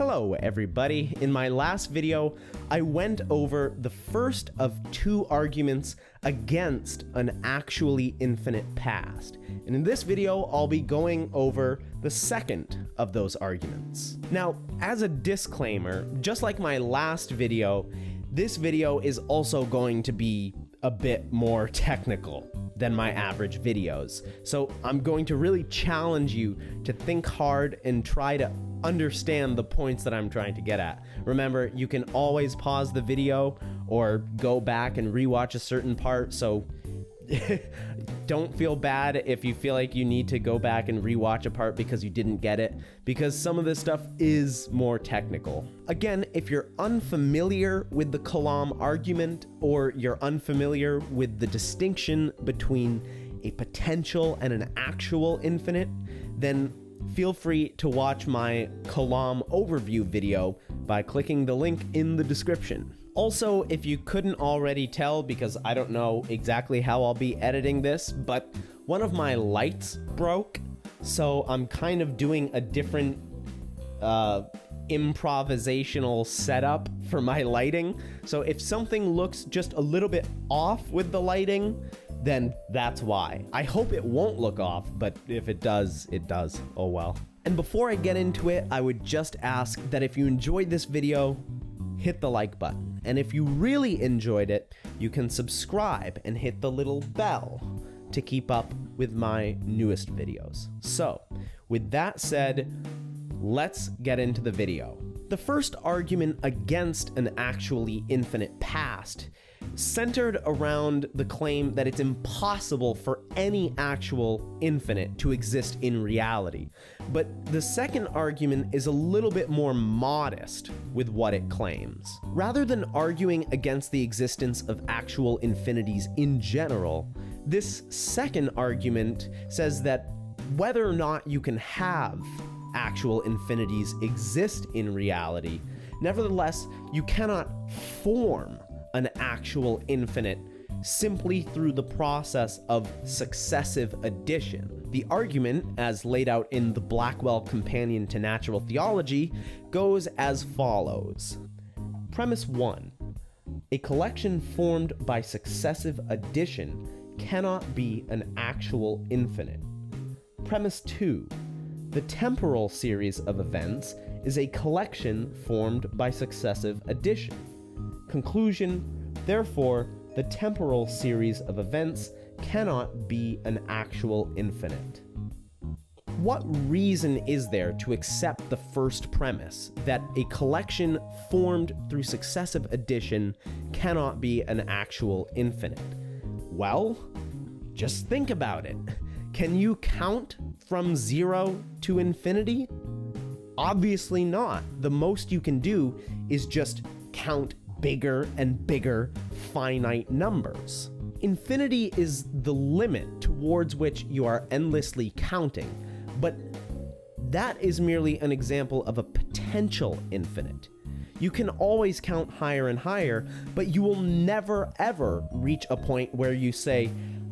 Hello everybody. In my last video, I went over the first of two arguments against an actually infinite past. And in this video, I'll be going over the second of those arguments. Now, as a disclaimer, just like my last video, this video is also going to be a bit more technical than my average videos. So I'm going to really challenge you to think hard and try to understand the points that I'm trying to get at. Remember, you can always pause the video or go back and rewatch a certain part, so don't feel bad if you feel like you need to go back and rewatch a part because you didn't get it, because some of this stuff is more technical. Again, if you're unfamiliar with the Kalam argument, or you're unfamiliar with the distinction between a potential and an actual infinite, then feel free to watch my Kalam overview video by clicking the link in the description. Also, if you couldn't already tell, because I don't know exactly how I'll be editing this, but one of my lights broke, so I'm kind of doing a different improvisational setup for my lighting. So if something looks just a little bit off with the lighting, then that's why. I hope it won't look off, but if it does, it does. Oh well. And before I get into it, I would just ask that if you enjoyed this video, hit the like button. And if you really enjoyed it, you can subscribe and hit the little bell to keep up with my newest videos. So, with that said, let's get into the video. The first argument against an actually infinite past centered around the claim that it's impossible for any actual infinite to exist in reality. But the second argument is a little bit more modest with what it claims. Rather than arguing against the existence of actual infinities in general, this second argument says that whether or not you can have actual infinities exist in reality, nevertheless, you cannot form an actual infinite simply through the process of successive addition. The argument, as laid out in the Blackwell Companion to Natural Theology, goes as follows. Premise 1. A collection formed by successive addition cannot be an actual infinite. Premise 2. The temporal series of events is a collection formed by successive addition. Conclusion, therefore, the temporal series of events cannot be an actual infinite. What reason is there to accept the first premise, that a collection formed through successive addition cannot be an actual infinite? Well, just think about it. Can you count from 0 to infinity? Obviously not. The most you can do is just count bigger and bigger finite numbers. Infinity is the limit towards which you are endlessly counting, but that is merely an example of a potential infinite. You can always count higher and higher, but you will never ever reach a point where you say,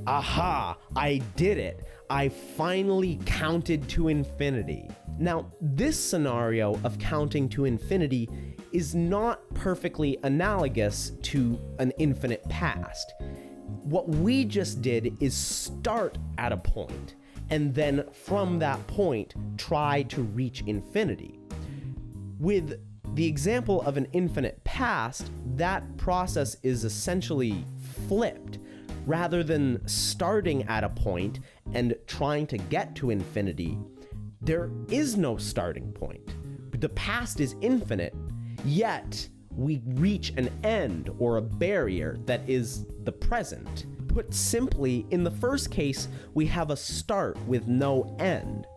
aha, I did it. I finally counted to infinity. Now, this scenario of counting to infinity is not perfectly analogous to an infinite past. What we just did is start at a point, and then from that point, try to reach infinity. With the example of an infinite past, that process is essentially flipped. Rather than starting at a point and trying to get to infinity, there is no starting point. The past is infinite, yet we reach an end or a barrier that is the present. Put simply, in the first case, we have a start with no end.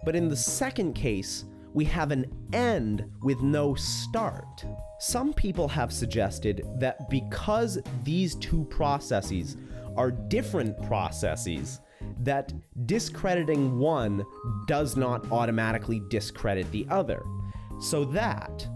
But in the second case, we have an end with no start. Some people have suggested that because these two processes are different processes, that discrediting one does not automatically discredit the other. So that,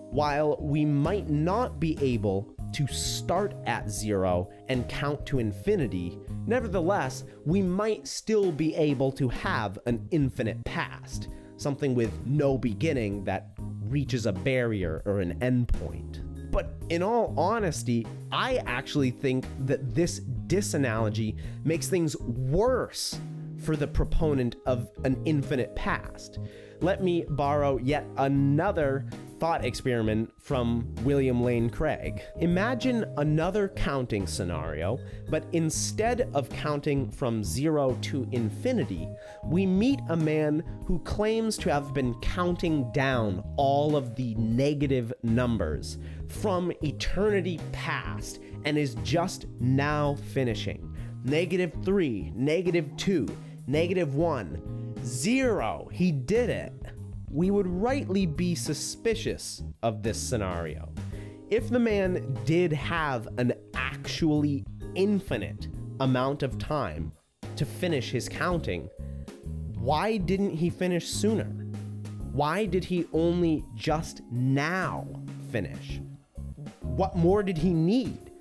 while we might not be able to start at 0 and count to infinity, nevertheless, we might still be able to have an infinite past, something with no beginning that reaches a barrier or an endpoint. But in all honesty, I actually think that this disanalogy makes things worse for the proponent of an infinite past. Let me borrow yet another thought experiment from William Lane Craig. Imagine another counting scenario, but instead of counting from 0 to infinity, we meet a man who claims to have been counting down all of the negative numbers from eternity past and is just now finishing. -3, -2, -1, 0. He did it. We would rightly be suspicious of this scenario. If the man did have an actually infinite amount of time to finish his counting, why didn't he finish sooner? Why did he only just now finish? What more did he need?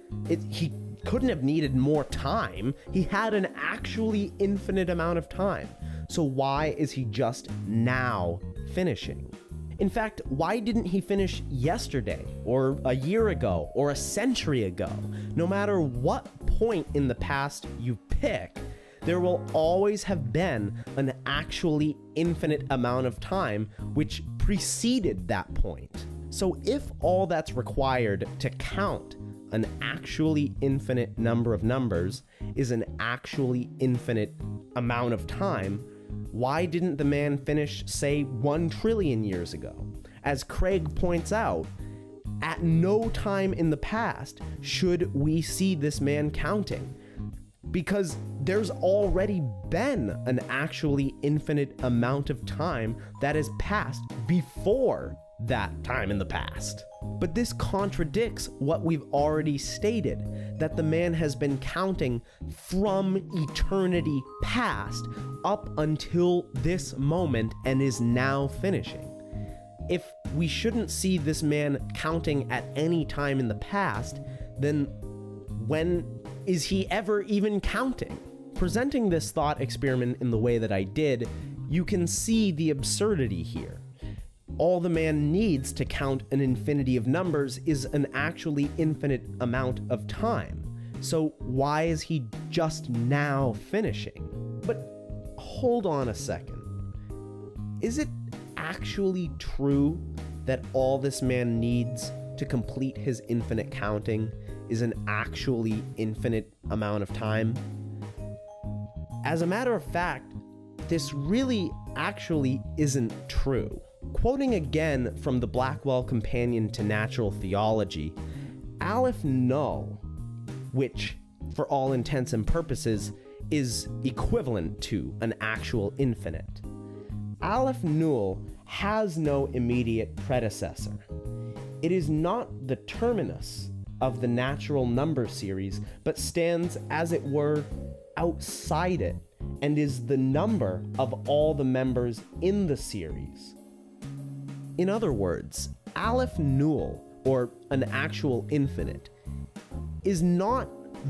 He couldn't have needed more time. He had an actually infinite amount of time. So why is he just now finishing? In fact, why didn't he finish yesterday, or a year ago, or a century ago? No matter what point in the past you pick, there will always have been an actually infinite amount of time which preceded that point. So if all that's required to count an actually infinite number of numbers is an actually infinite amount of time, why didn't the man finish, say, 1 trillion years ago? As Craig points out, at no time in the past should we see this man counting, because there's already been an actually infinite amount of time that has passed before that time in the past. But this contradicts what we've already stated, that the man has been counting from eternity past up until this moment and is now finishing. If we shouldn't see this man counting at any time in the past, then when is he ever even counting? Presenting this thought experiment in the way that I did, you can see the absurdity here. All the man needs to count an infinity of numbers is an actually infinite amount of time. So why is he just now finishing? But hold on a second. Is it actually true that all this man needs to complete his infinite counting is an actually infinite amount of time? As a matter of fact, this really actually isn't true. Quoting again from the Blackwell Companion to Natural Theology, Aleph Null, which for all intents and purposes is equivalent to an actual infinite. Aleph Null has no immediate predecessor. It is not the terminus of the natural number series, but stands, as it were, outside it, and is the number of all the members in the series. In other words, Aleph Null, or an actual infinite, is not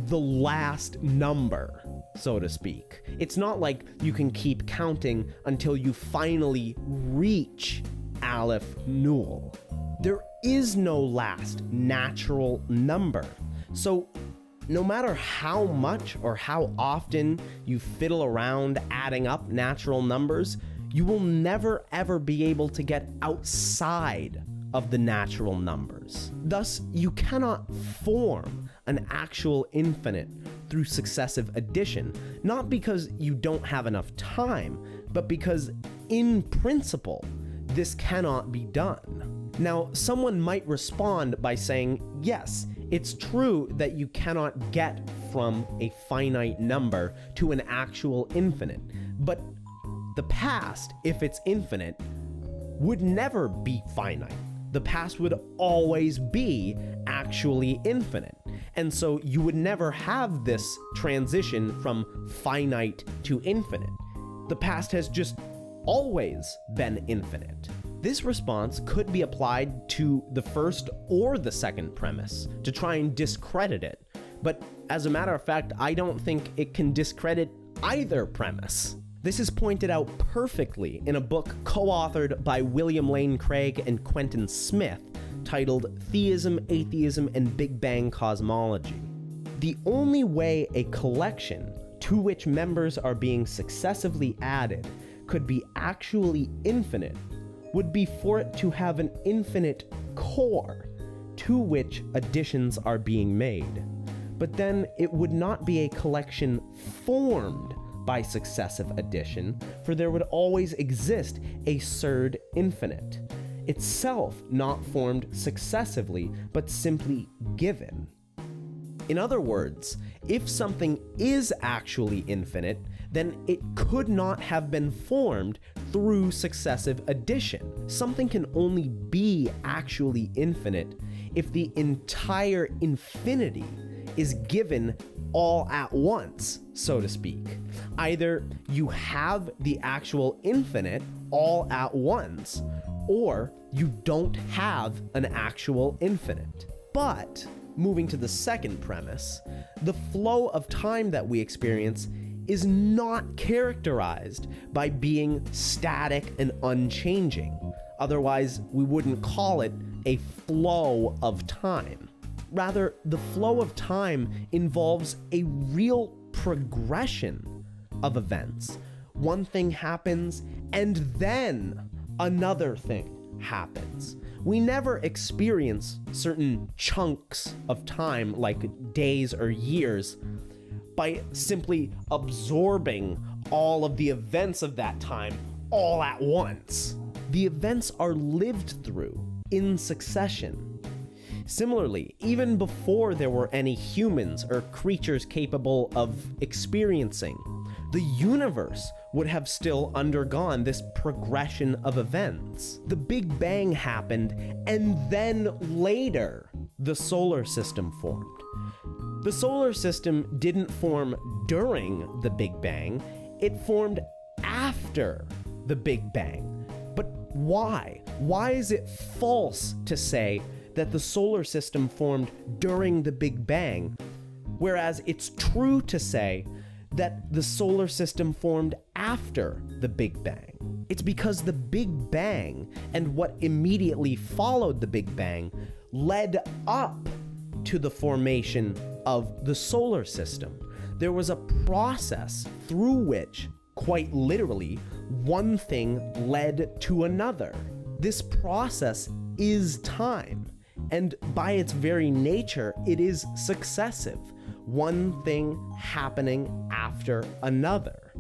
the last number, so to speak. It's not like you can keep counting until you finally reach Aleph Null. There is no last natural number. So no matter how much or how often you fiddle around adding up natural numbers, you will never ever be able to get outside of the natural numbers. Thus, you cannot form an actual infinite through successive addition, not because you don't have enough time, but because, in principle, this cannot be done. Now, someone might respond by saying, yes, it's true that you cannot get from a finite number to an actual infinite, but the past, if it's infinite, would never be finite. The past would always be actually infinite. And so you would never have this transition from finite to infinite. The past has just always been infinite. This response could be applied to the first or the second premise to try and discredit it. But as a matter of fact, I don't think it can discredit either premise. This is pointed out perfectly in a book co-authored by William Lane Craig and Quentin Smith titled Theism, Atheism, and Big Bang Cosmology. The only way a collection to which members are being successively added could be actually infinite would be for it to have an infinite core to which additions are being made. But then it would not be a collection formed by successive addition, for there would always exist a surd infinite, itself not formed successively, but simply given. In other words, if something is actually infinite, then it could not have been formed through successive addition. Something can only be actually infinite if the entire infinity is given all at once, so to speak. Either you have the actual infinite all at once, or you don't have an actual infinite. But, moving to the second premise, the flow of time that we experience is not characterized by being static and unchanging. Otherwise, we wouldn't call it a flow of time. Rather, the flow of time involves a real progression of events. One thing happens, and then another thing happens. We never experience certain chunks of time, like days or years, by simply absorbing all of the events of that time all at once. The events are lived through in succession. Similarly, even before there were any humans or creatures capable of experiencing, the universe would have still undergone this progression of events. The Big Bang happened, and then later, the solar system formed. The solar system didn't form during the Big Bang, it formed after the Big Bang. But why? Why is it false to say that the solar system formed during the Big Bang, whereas it's true to say that the solar system formed after the Big Bang? It's because the Big Bang and what immediately followed the Big Bang led up to the formation of the solar system. There was a process through which, quite literally, one thing led to another. This process is time, and by its very nature, it is successive, one thing happening after another.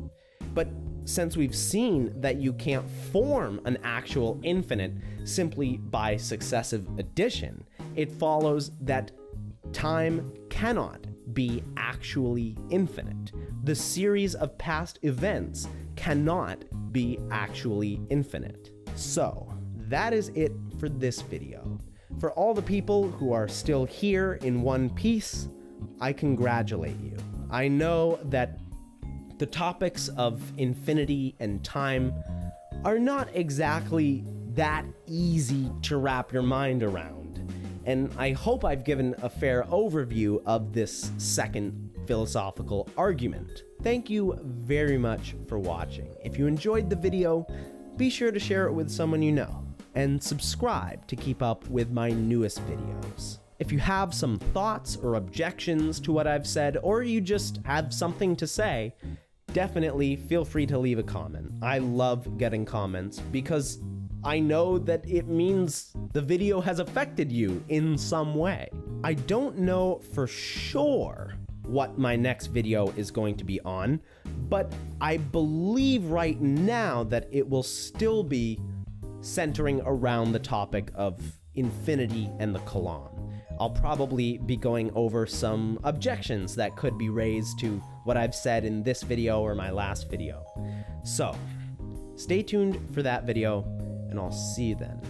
But since we've seen that you can't form an actual infinite simply by successive addition, it follows that time cannot be actually infinite. The series of past events cannot be actually infinite. So, that is it for this video. For all the people who are still here in one piece, I congratulate you. I know that the topics of infinity and time are not exactly that easy to wrap your mind around, and I hope I've given a fair overview of this second philosophical argument. Thank you very much for watching. If you enjoyed the video, be sure to share it with someone you know, and subscribe to keep up with my newest videos. If you have some thoughts or objections to what I've said, or you just have something to say, definitely feel free to leave a comment. I love getting comments because I know that it means the video has affected you in some way. I don't know for sure what my next video is going to be on, but I believe right now that it will still be centering around the topic of infinity and the Kalam. I'll probably be going over some objections that could be raised to what I've said in this video or my last video. So, stay tuned for that video, and I'll see you then.